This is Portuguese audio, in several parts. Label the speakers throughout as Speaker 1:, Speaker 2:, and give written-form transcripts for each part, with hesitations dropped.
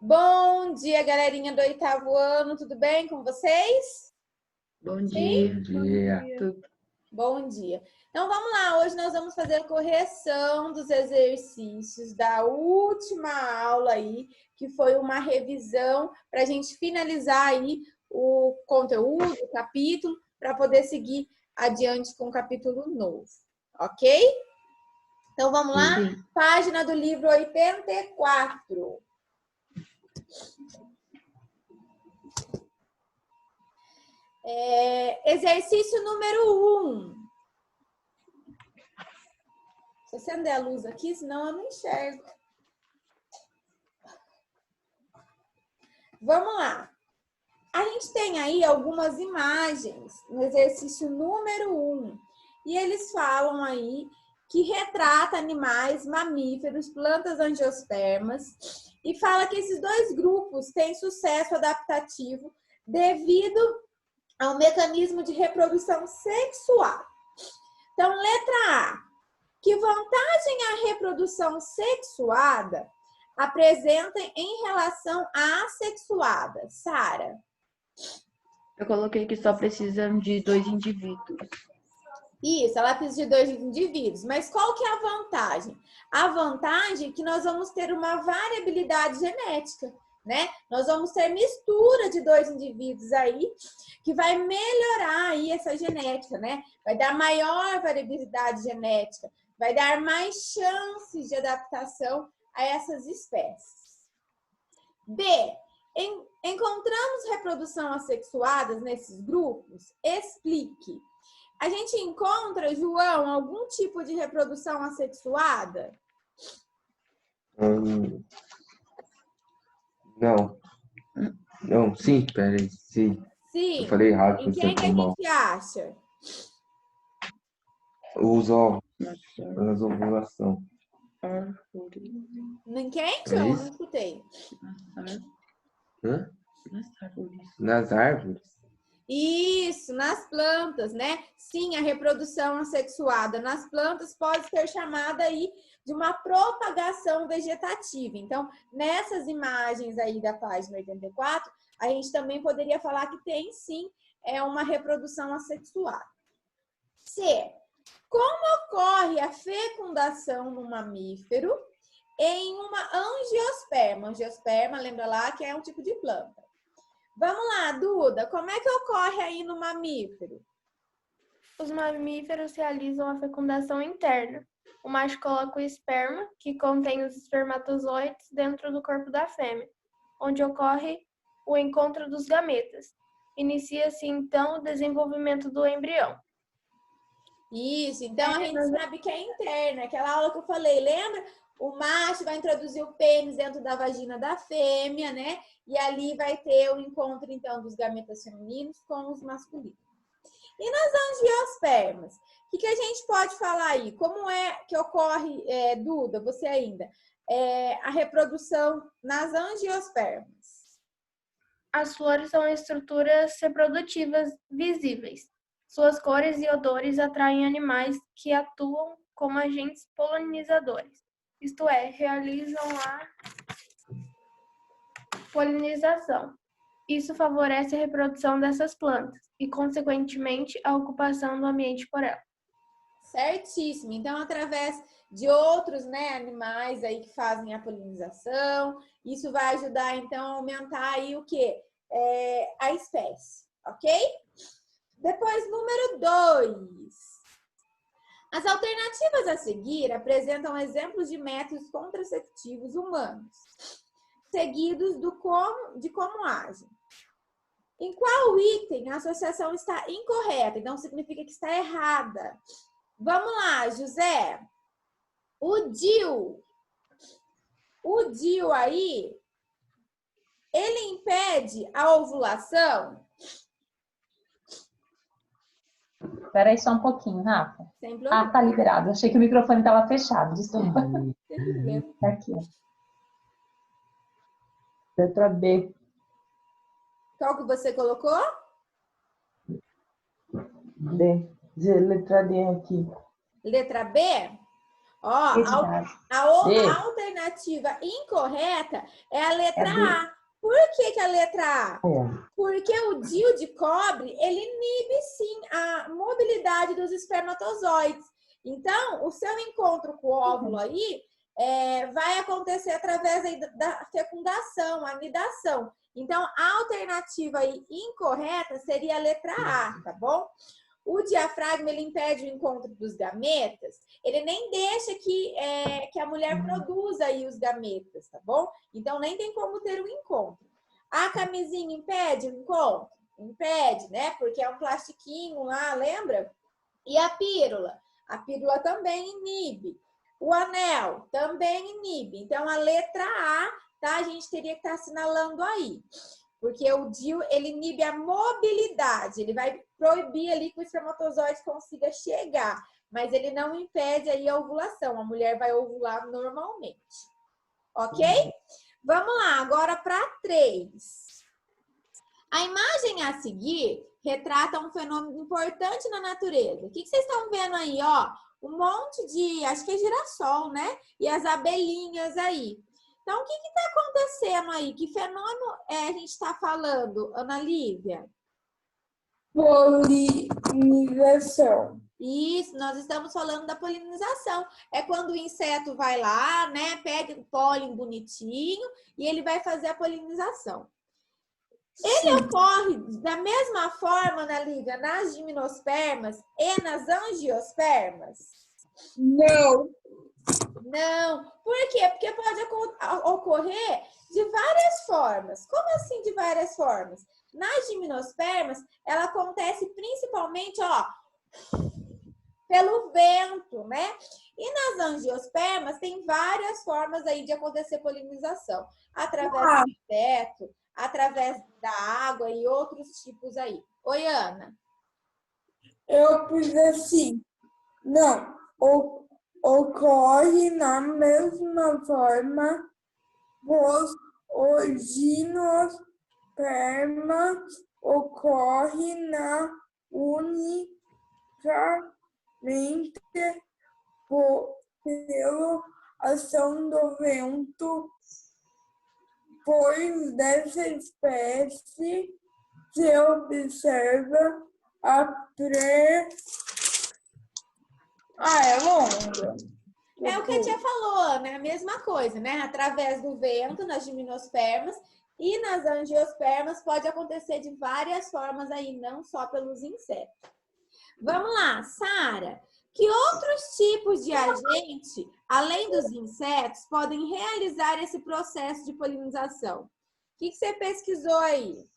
Speaker 1: Bom dia, galerinha do 8º ano, tudo bem com vocês?
Speaker 2: Bom
Speaker 1: Sim?
Speaker 2: dia.
Speaker 1: Bom dia. Então vamos lá, hoje nós vamos fazer a correção dos exercícios da última aula aí, que foi uma revisão para a gente finalizar aí o conteúdo, o capítulo, para poder seguir adiante com o capítulo novo, ok? Então vamos lá, página do livro 84. Exercício número 1. Deixa eu acender a luz aqui, senão eu não enxergo. Vamos lá. A gente tem aí algumas imagens no exercício número 1. E eles falam aí que retrata animais, mamíferos, plantas angiospermas. E fala que esses dois grupos têm sucesso adaptativo devido ao mecanismo de reprodução sexual. Então, letra A. Que vantagem a reprodução sexuada apresenta em relação à assexuada? Sara?
Speaker 2: Eu coloquei que só precisam de 2 indivíduos.
Speaker 1: Isso, ela precisa de 2 indivíduos. Mas qual que é a vantagem? A vantagem é que nós vamos ter uma variabilidade genética, né? Nós vamos ter mistura de 2 indivíduos aí, que vai melhorar aí essa genética, né? Vai dar maior variabilidade genética, vai dar mais chances de adaptação a essas espécies. B. Encontramos reprodução assexuadas nesses grupos? Explique. A gente encontra, João, algum tipo de reprodução assexuada?
Speaker 3: Não, sim, peraí, sim.
Speaker 1: Sim.
Speaker 3: Eu falei errado.
Speaker 1: Em quem que a gente acha?
Speaker 3: Os ovos, nas ovulação.
Speaker 1: Em quem,
Speaker 3: É
Speaker 1: João?
Speaker 3: isso?
Speaker 1: Não escutei.
Speaker 3: Hã? Nas árvores?
Speaker 1: Isso, nas plantas, né? Sim, a reprodução assexuada nas plantas pode ser chamada aí de uma propagação vegetativa. Então, nessas imagens aí da página 84, a gente também poderia falar que tem sim uma reprodução assexuada. C. Como ocorre a fecundação no mamífero em uma angiosperma? Angiosperma, lembra lá que é um tipo de planta. Vamos lá, Duda, como é que ocorre aí no mamífero?
Speaker 4: Os mamíferos realizam a fecundação interna. O macho coloca o esperma, que contém os espermatozoides, dentro do corpo da fêmea, onde ocorre o encontro dos gametas. Inicia-se, então, o desenvolvimento do embrião.
Speaker 1: Isso, então a gente sabe que é interna, aquela aula que eu falei, lembra? O macho vai introduzir o pênis dentro da vagina da fêmea, né? E ali vai ter o encontro, então, dos gametas femininos com os masculinos. E nas angiospermas? O que a gente pode falar aí? Como é que ocorre, Duda, você ainda, a reprodução nas angiospermas?
Speaker 4: As flores são estruturas reprodutivas visíveis. Suas cores e odores atraem animais que atuam como agentes polinizadores, isto é, realizam a polinização. Isso favorece a reprodução dessas plantas e, consequentemente, a ocupação do ambiente por elas.
Speaker 1: Certíssimo. Então, através de outros, né, animais aí que fazem a polinização, isso vai ajudar, então, a aumentar aí o quê? A espécie, ok? Depois, número 2. As alternativas a seguir apresentam exemplos de métodos contraceptivos humanos, seguidos de como agem. Em qual item a associação está incorreta? Então, significa que está errada. Vamos lá, José. O DIU aí, ele impede a ovulação?
Speaker 5: Espera aí só um pouquinho, Rafa.
Speaker 1: Sem problema.
Speaker 5: Tá liberado. Achei que o microfone estava fechado, desculpa.
Speaker 1: Sem problema.
Speaker 5: Tá aqui, ó. Letra B.
Speaker 1: Qual que você colocou?
Speaker 5: D. Letra D aqui.
Speaker 1: Letra B? Ó, a
Speaker 5: D.
Speaker 1: alternativa incorreta é a letra
Speaker 5: É D.
Speaker 1: A. Por que a letra A? Porque o DIU de cobre, ele inibe sim a mobilidade dos espermatozoides. Então, o seu encontro com o óvulo aí vai acontecer através aí da fecundação, anidação. Então, a alternativa aí incorreta seria a letra A, tá bom? O diafragma, ele impede o encontro dos gametas, ele nem deixa que a mulher produza aí os gametas, tá bom? Então, nem tem como ter um encontro. A camisinha impede o encontro? Impede, né? Porque é um plastiquinho lá, lembra? E a pílula? A pílula também inibe. O anel também inibe. Então, a letra A, tá? A gente teria que estar assinalando aí. Porque o DIU, ele inibe a mobilidade. Ele vai proibir ali que o espermatozoide consiga chegar. Mas ele não impede aí a ovulação. A mulher vai ovular normalmente. Ok? Vamos lá, agora para 3. A imagem a seguir retrata um fenômeno importante na natureza. O que vocês estão vendo aí, ó? Um monte de, acho que é girassol, né? E as abelhinhas aí. Então, o que está acontecendo aí? Que fenômeno a gente está falando, Ana Lívia? Polinização. Isso, nós estamos falando da polinização. É quando o inseto vai lá, né? Pega o pólen bonitinho e ele vai fazer a polinização. Ele ocorre da mesma forma, Ana Lívia, nas gimnospermas e nas angiospermas? Não. Não. Por quê? Porque pode ocorrer de várias formas. Como assim de várias formas? Nas gimnospermas, ela acontece principalmente, ó, pelo vento, né? E nas angiospermas tem várias formas aí de acontecer polinização. Através do inseto, através da água e outros tipos aí. Oi, Ana. Eu pus assim. Não. Ocorre na mesma forma os gimnospermas ocorre unicamente pela ação do vento, pois dessa espécie se observa a é longa. É o que a tia falou, né? A mesma coisa, né? Através do vento, nas gimnospermas e nas angiospermas pode acontecer de várias formas aí, não só pelos insetos. Vamos lá, Sara. Que outros tipos de agente, além dos insetos, podem realizar esse processo de polinização? O que você pesquisou aí?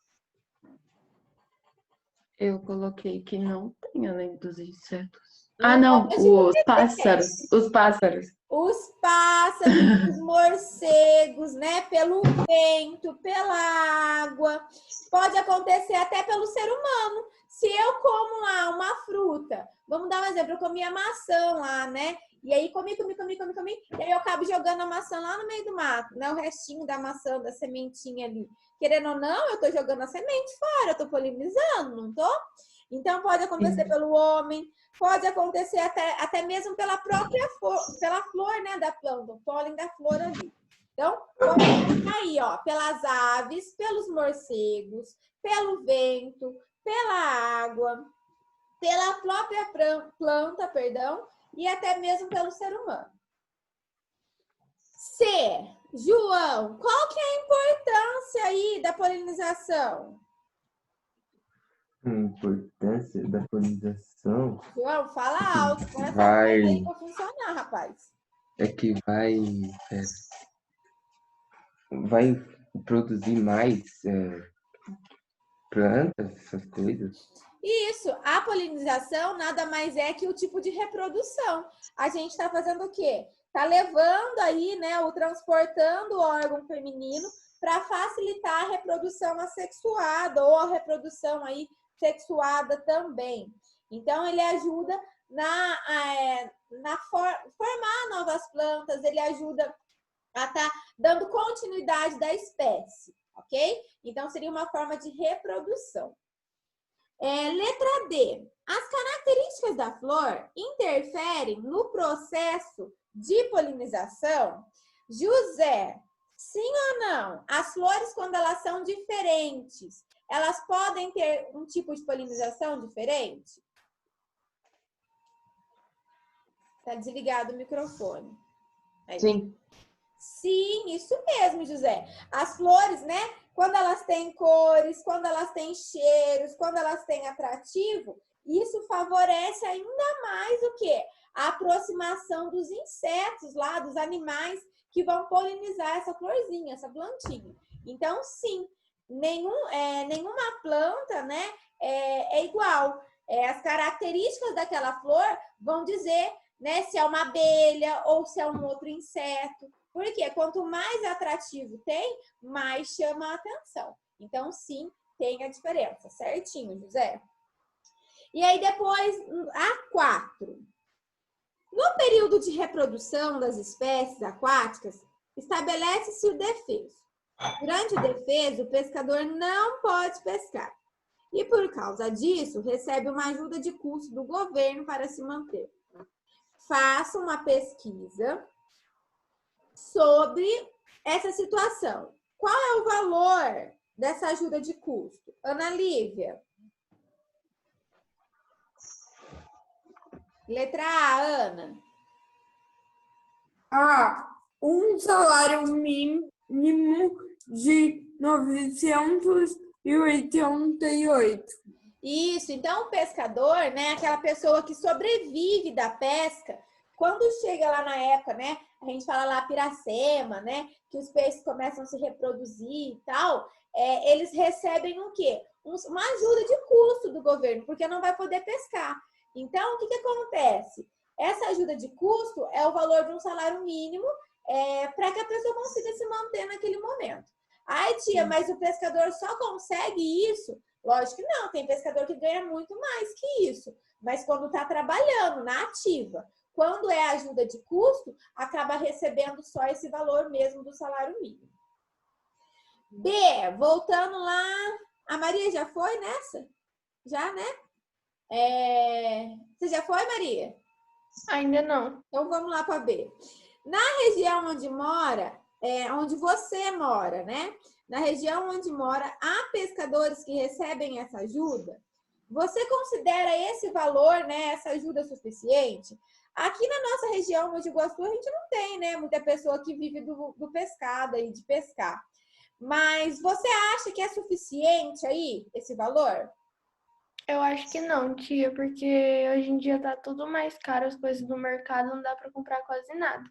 Speaker 2: Eu coloquei que não tem além dos insetos. Não, os pássaros. Os pássaros. Os
Speaker 1: pássaros, os morcegos, né? Pelo vento, pela água. Pode acontecer até pelo ser humano. Se eu como lá uma fruta, vamos dar um exemplo, eu comi a maçã lá, né? E aí comi, e aí eu acabo jogando a maçã lá no meio do mato, né? O restinho da maçã, da sementinha ali. Querendo ou não, eu tô jogando a semente fora, eu tô polinizando, não tô? Então, pode acontecer pelo homem, pode acontecer até mesmo pela própria pela flor, né, da planta, o pólen da flor ali. Então, vamos aí, ó, pelas aves, pelos morcegos, pelo vento, pela água, pela própria planta, perdão, e até mesmo pelo ser humano. C. João, qual que é a importância aí da polinização?
Speaker 3: A importância da polinização.
Speaker 1: João, fala alto, põe essa
Speaker 3: vai
Speaker 1: aí pra funcionar, rapaz.
Speaker 3: É que vai produzir mais plantas, essas coisas.
Speaker 1: Isso, a polinização nada mais é que o tipo de reprodução. A gente está fazendo o quê? Está levando aí, né, ou transportando o órgão feminino para facilitar a reprodução assexuada ou a reprodução aí sexuada também. Então, ele ajuda formar novas plantas, ele ajuda a estar dando continuidade da espécie, ok? Então, seria uma forma de reprodução. Letra D. As características da flor interferem no processo de polinização? José, sim ou não? As flores, quando elas são diferentes, elas podem ter um tipo de polinização diferente? Tá desligado o microfone. Aí.
Speaker 5: Sim.
Speaker 1: Sim, isso mesmo, José. As flores, né? Quando elas têm cores, quando elas têm cheiros, quando elas têm atrativo, isso favorece ainda mais o quê? A aproximação dos insetos lá, dos animais que vão polinizar essa florzinha, essa plantinha. Então, sim, nenhuma planta, né, é igual. As características daquela flor vão dizer, né, se é uma abelha ou se é um outro inseto. Porque quanto mais atrativo tem, mais chama a atenção. Então, sim, tem a diferença. Certinho, José? E aí, depois, a 4. No período de reprodução das espécies aquáticas, estabelece-se o defeso. Durante o defeso, o pescador não pode pescar. E, por causa disso, recebe uma ajuda de custo do governo para se manter. Faça uma pesquisa sobre essa situação. Qual é o valor dessa ajuda de custo? Ana Lívia. Letra A, Ana.
Speaker 6: A. Um salário mínimo de 988.
Speaker 1: Isso, então o pescador, né, aquela pessoa que sobrevive da pesca, quando chega lá na época, né, a gente fala lá piracema, né, que os peixes começam a se reproduzir e tal, eles recebem o quê? Uma ajuda de custo do governo, porque não vai poder pescar. Então, o que acontece? Essa ajuda de custo é o valor de um salário mínimo para que a pessoa consiga se manter naquele momento. Ai, tia, mas o pescador só consegue isso? Lógico que não, tem pescador que ganha muito mais que isso. Mas quando está trabalhando na ativa, quando é ajuda de custo, acaba recebendo só esse valor mesmo do salário mínimo. B, voltando lá. A Maria já foi nessa? Já, né? Você já foi, Maria?
Speaker 4: Ainda não.
Speaker 1: Então vamos lá para B. Na região onde mora, onde você mora, né? Na região onde mora, há pescadores que recebem essa ajuda? Você considera esse valor, né, essa ajuda suficiente? Aqui na nossa região, Mogi Guaçu, a gente não tem, né, muita pessoa que vive do pescado e de pescar. Mas você acha que é suficiente aí, esse valor?
Speaker 4: Eu acho que não, tia, porque hoje em dia tá tudo mais caro, as coisas do mercado não dá para comprar quase nada.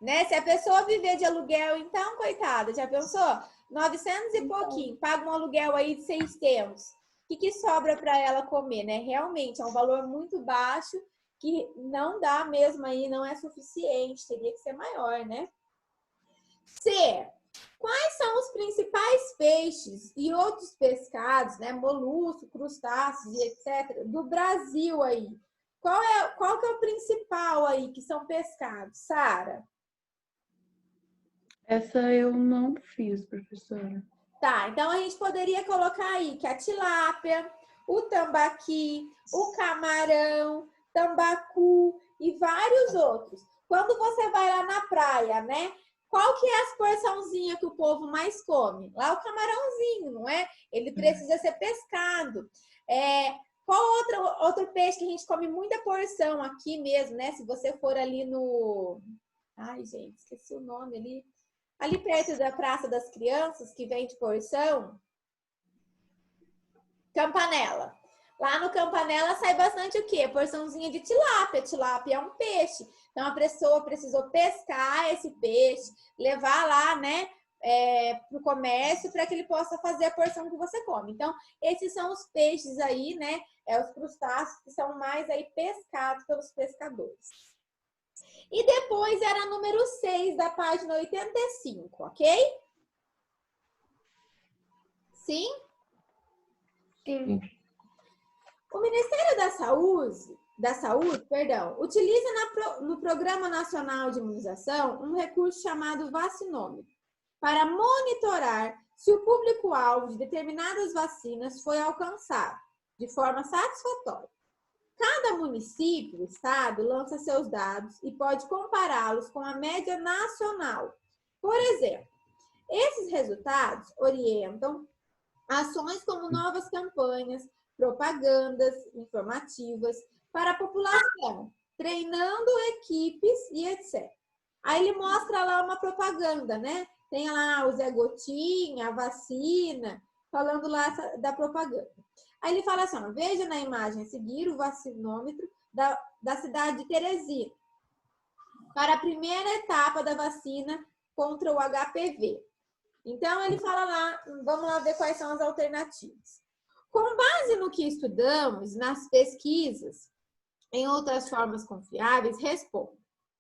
Speaker 1: Né? Se a pessoa viver de aluguel, então, coitada, já pensou? 900 e pouquinho, paga um aluguel aí de 600. O que sobra para ela comer, né? Realmente, é um valor muito baixo que não dá mesmo aí, não é suficiente, teria que ser maior, né? C. Quais são os principais peixes e outros pescados, né? Moluscos, crustáceos e etc., do Brasil aí? Qual que é o principal aí que são pescados? Sara?
Speaker 2: Essa eu não fiz, professora.
Speaker 1: Tá, então a gente poderia colocar aí que a tilápia, o tambaqui, o camarão, tambacu e vários outros. Quando você vai lá na praia, né? Qual que é as porçãozinhas que o povo mais come? Lá o camarãozinho, não é? Ele precisa ser pescado. Qual outro peixe que a gente come muita porção aqui mesmo, né? Se você for ali no... Ai, gente, esqueci o nome ali. Ali perto da Praça das Crianças, que vende porção. Campanella. Lá no Campanella sai bastante o quê? Porçãozinha de tilápia. Tilápia é um peixe. Então, a pessoa precisou pescar esse peixe, levar lá, né, para o comércio, para que ele possa fazer a porção que você come. Então, esses são os peixes aí, né, os crustáceos que são mais aí pescados pelos pescadores. E depois era número 6 da página 85, ok? Sim?
Speaker 4: Sim.
Speaker 1: O Ministério da Saúde, utiliza no Programa Nacional de Imunização um recurso chamado vacinômetro para monitorar se o público-alvo de determinadas vacinas foi alcançado de forma satisfatória. Cada município, estado, lança seus dados e pode compará-los com a média nacional. Por exemplo, esses resultados orientam ações como novas campanhas, propagandas informativas para a população, treinando equipes e etc. Aí ele mostra lá uma propaganda, né? Tem lá o Zé Gotinha, a vacina, falando lá da propaganda. Aí ele fala assim, ó, veja na imagem a seguir o vacinômetro da cidade de Teresina para a primeira etapa da vacina contra o HPV. Então, ele fala lá, vamos lá ver quais são as alternativas. Com base no que estudamos, nas pesquisas, em outras formas confiáveis, responda.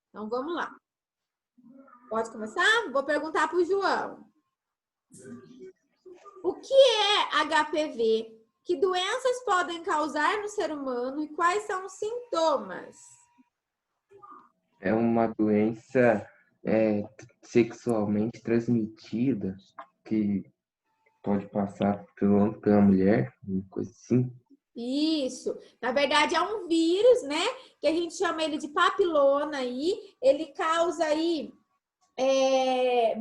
Speaker 1: Então, vamos lá. Pode começar? Vou perguntar para o João. O que é HPV? Que doenças podem causar no ser humano e quais são os sintomas?
Speaker 3: É uma doença sexualmente transmitida que pode passar pelo homem, pela mulher, uma coisa assim.
Speaker 1: Isso. Na verdade, é um vírus, né? Que a gente chama ele de papilona aí. Ele causa aí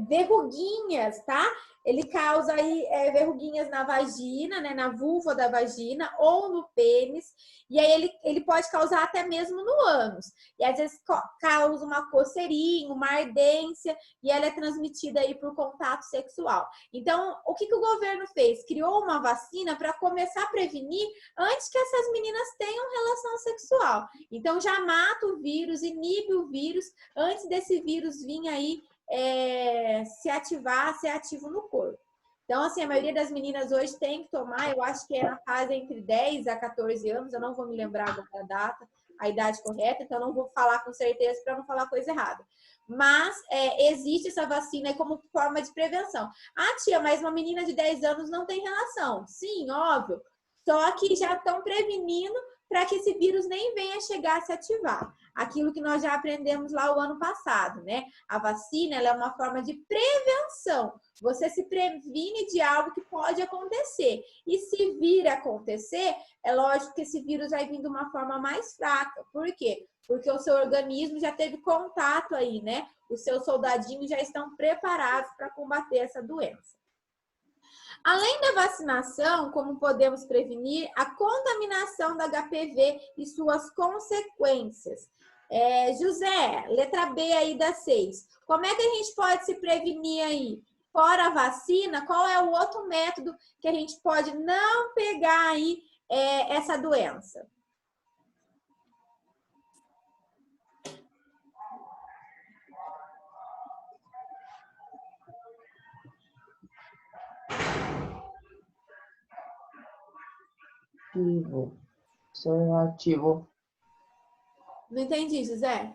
Speaker 1: verruguinhas, tá? Ele causa aí verruguinhas na vagina, né? Na vulva da vagina ou no pênis. E aí ele pode causar até mesmo no ânus. E às vezes causa uma coceirinha, uma ardência, e ela é transmitida aí por contato sexual. Então, o que o governo fez? Criou uma vacina para começar a prevenir antes que essas meninas tenham relação sexual. Então, já mata o vírus, inibe o vírus, antes desse vírus vir aí se ativar, ser ativo no corpo. Então, assim, a maioria das meninas hoje tem que tomar, eu acho que é na fase entre 10 a 14 anos, eu não vou me lembrar agora a data, a idade correta, então não vou falar com certeza para não falar coisa errada. Mas existe essa vacina como forma de prevenção. Ah, tia, mas uma menina de 10 anos não tem relação. Sim, óbvio. Só que já estão prevenindo para que esse vírus nem venha chegar a se ativar. Aquilo que nós já aprendemos lá o ano passado, né? A vacina, ela é uma forma de prevenção. Você se previne de algo que pode acontecer. E se vir a acontecer, é lógico que esse vírus vai vir de uma forma mais fraca. Por quê? Porque o seu organismo já teve contato aí, né? Os seus soldadinhos já estão preparados para combater essa doença. Além da vacinação, como podemos prevenir a contaminação da HPV e suas consequências? José, letra B aí da 6. Como é que a gente pode se prevenir aí? Fora a vacina, qual é o outro método que a gente pode não pegar aí essa doença?
Speaker 5: Ativo.
Speaker 1: Não entendi, José.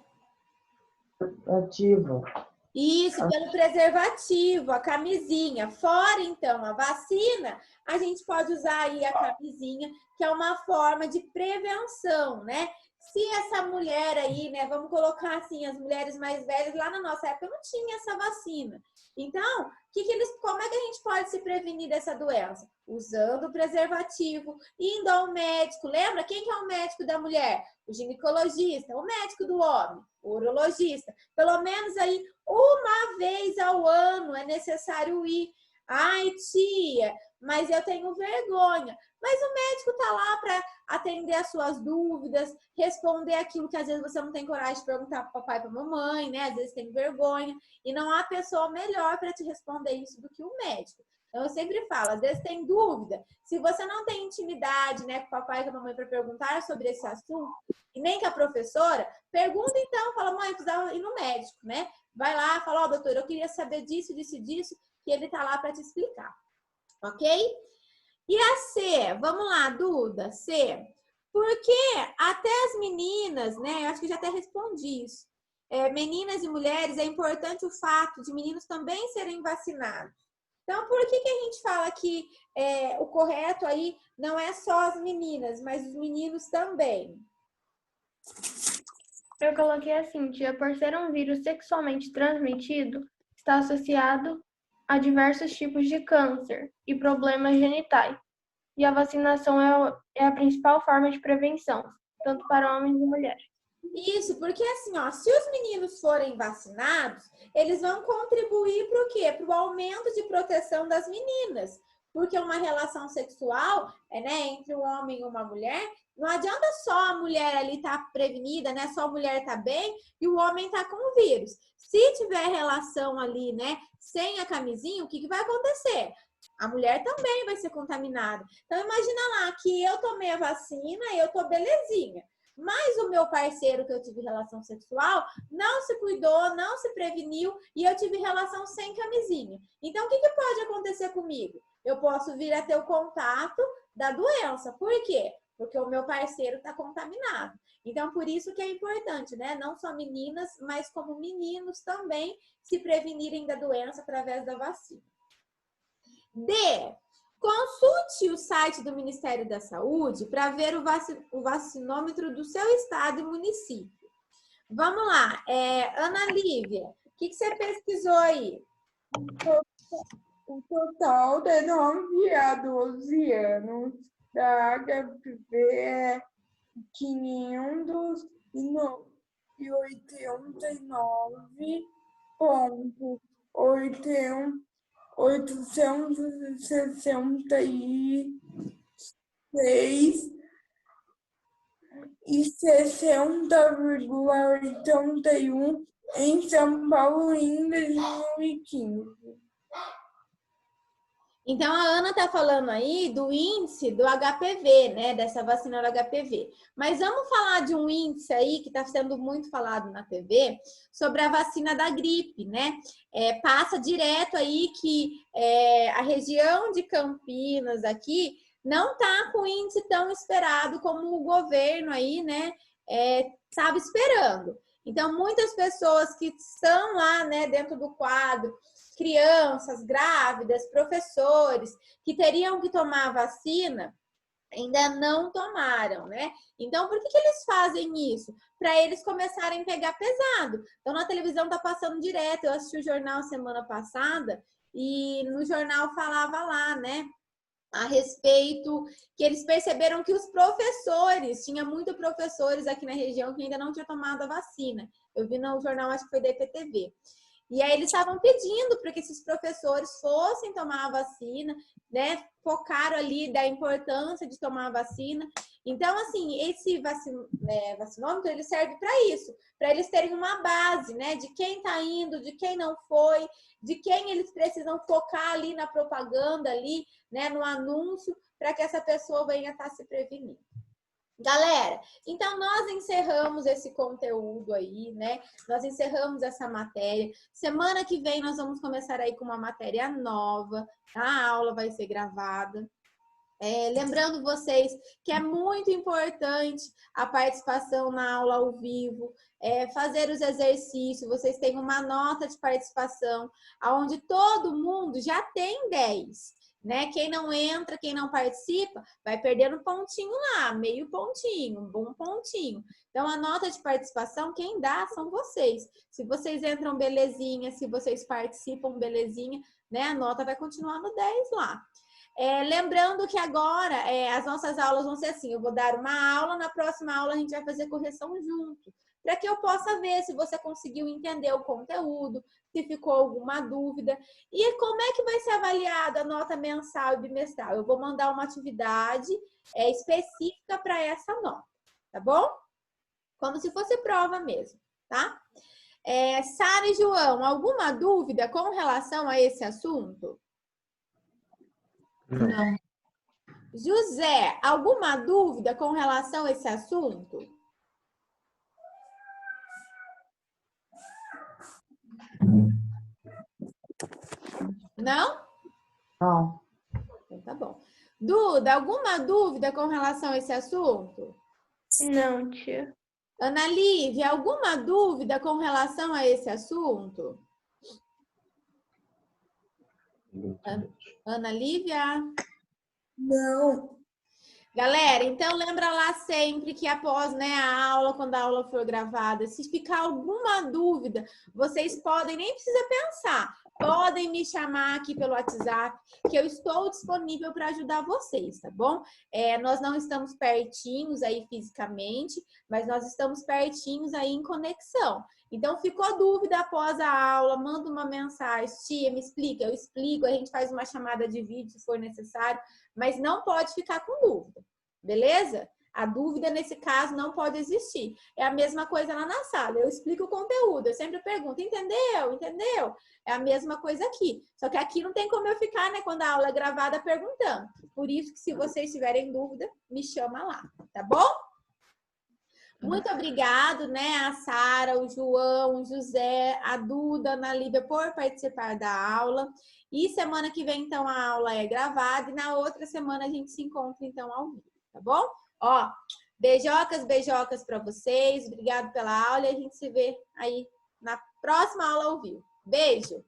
Speaker 5: Ativo.
Speaker 1: Isso, pelo preservativo, a camisinha. Fora, então, a vacina, a gente pode usar aí a camisinha, que é uma forma de prevenção, né? Se essa mulher aí, né, vamos colocar assim, as mulheres mais velhas, lá na nossa época não tinha essa vacina. Então, como é que a gente pode se prevenir dessa doença? Usando o preservativo, indo ao médico. Lembra? Quem que é o médico da mulher? O ginecologista. O médico do homem? O urologista. Pelo menos aí, uma vez ao ano é necessário ir. Ai, tia, mas eu tenho vergonha. Mas o médico está lá para atender as suas dúvidas, responder aquilo que às vezes você não tem coragem de perguntar para o papai e para a mamãe, né? Às vezes tem vergonha. E não há pessoa melhor para te responder isso do que o médico. Então, eu sempre falo, às vezes tem dúvida. Se você não tem intimidade, né, com o papai e com a mamãe para perguntar sobre esse assunto, e nem com a professora, pergunta então, fala, mãe, eu precisava ir no médico, né? Vai lá, fala, ó, doutor, eu queria saber disso, disso e disso, que ele tá lá para te explicar. Ok? E a C, vamos lá, Duda, C. Porque até as meninas, né, eu acho que já até respondi isso. Meninas e mulheres, é importante o fato de meninos também serem vacinados. Então, por que a gente fala que o correto aí não é só as meninas, mas os meninos também?
Speaker 4: Eu coloquei assim, tia, por ser um vírus sexualmente transmitido, está associado a diversos tipos de câncer e problemas genitais. E a vacinação é a principal forma de prevenção. tanto para homens e mulheres.
Speaker 1: Isso, porque assim, ó, se os meninos forem vacinados, eles vão contribuir para o quê? Para o aumento de proteção das meninas. Porque uma relação sexual, né, entre um homem e uma mulher, não adianta só a mulher ali estar prevenida, né? Só a mulher tá bem e o homem tá com o vírus. Se tiver relação ali, né, sem a camisinha, o que vai acontecer? A mulher também vai ser contaminada. Então, imagina lá que eu tomei a vacina e eu tô belezinha. Mas o meu parceiro que eu tive relação sexual não se cuidou, não se preveniu e eu tive relação sem camisinha. Então, o que pode acontecer comigo? Eu posso vir a ter o contato da doença. Por quê? Porque o meu parceiro está contaminado. Então, por isso que é importante, né? Não só meninas, mas como meninos também se prevenirem da doença através da vacina. D. Consulte o site do Ministério da Saúde para ver o vacinômetro do seu estado e município. Vamos lá. Ana Lívia, o que você pesquisou aí?
Speaker 6: O total de 9 a 12 anos da HPV é 589.866 e 60,81 em São Paulo em 2015.
Speaker 1: Então, a Ana está falando aí do índice do HPV, né? Dessa vacina do HPV. Mas vamos falar de um índice aí que está sendo muito falado na TV sobre a vacina da gripe, né? Passa direto aí que a região de Campinas aqui não está com índice tão esperado como o governo aí, né? Estava esperando. Então, muitas pessoas que estão lá, né, dentro do quadro, crianças, grávidas, professores, que teriam que tomar a vacina, ainda não tomaram, né? Então, por que eles fazem isso? Para eles começarem a pegar pesado. Então, na televisão tá passando direto. Eu assisti o jornal semana passada e no jornal falava lá, né? A respeito que eles perceberam que os professores, tinha muitos professores aqui na região que ainda não tinham tomado a vacina. Eu vi no jornal, acho que foi da EPTV. E aí eles estavam pedindo para que esses professores fossem tomar a vacina, né? Focaram ali da importância de tomar a vacina. Então, assim, esse vacinômetro, ele serve para isso, para eles terem uma base, né? De quem está indo, de quem não foi, de quem eles precisam focar ali na propaganda, ali, né? No anúncio, para que essa pessoa venha estar se prevenindo. Galera, então nós encerramos esse conteúdo aí, né? Nós encerramos essa matéria. Semana que vem nós vamos começar aí com uma matéria nova. A aula vai ser gravada. Lembrando vocês que é muito importante a participação na aula ao vivo, fazer os exercícios, vocês têm uma nota de participação, onde todo mundo já tem 10. Né? Quem não entra, quem não participa, vai perdendo pontinho lá, meio pontinho, um bom pontinho. Então, a nota de participação, quem dá são vocês. Se vocês entram, belezinha. Se vocês participam, belezinha. Né? A nota vai continuar no 10 lá. Lembrando que agora as nossas aulas vão ser assim, eu vou dar uma aula, na próxima aula a gente vai fazer correção junto, para que eu possa ver se você conseguiu entender o conteúdo, se ficou alguma dúvida. E como é que vai ser avaliada a nota mensal e bimestral? Eu vou mandar uma atividade específica para essa nota, tá bom? Como se fosse prova mesmo, tá? Sara e João, alguma dúvida com relação a esse assunto?
Speaker 2: Não.
Speaker 1: José, alguma dúvida com relação a esse assunto? Não?
Speaker 5: Não.
Speaker 1: Então, tá bom. Duda, alguma dúvida com relação a esse assunto?
Speaker 4: Não, tia.
Speaker 1: Ana Lívia, alguma dúvida com relação a esse assunto? Ana Lívia?
Speaker 6: Não.
Speaker 1: Galera, então lembra lá sempre que após, né, a aula, quando a aula for gravada, se ficar alguma dúvida, vocês podem, nem precisa pensar, podem me chamar aqui pelo WhatsApp, que eu estou disponível para ajudar vocês, tá bom? Nós não estamos pertinhos aí fisicamente, mas nós estamos pertinhos aí em conexão. Então, ficou dúvida após a aula, manda uma mensagem, tia, me explica, eu explico, a gente faz uma chamada de vídeo se for necessário, mas não pode ficar com dúvida, beleza? A dúvida, nesse caso, não pode existir. É a mesma coisa lá na sala. Eu explico o conteúdo, eu sempre pergunto, entendeu? Entendeu? É a mesma coisa aqui. Só que aqui não tem como eu ficar, né, quando a aula é gravada, perguntando. Por isso que, se vocês tiverem dúvida, me chama lá, tá bom? Muito obrigado, né, a Sara, o João, o José, a Duda, a Ana Lívia, por participar da aula. E semana que vem, então, a aula é gravada. E na outra semana a gente se encontra, então, ao vivo, tá bom? Ó, beijocas para vocês. Obrigado pela aula e a gente se vê aí na próxima aula ao vivo. Beijo!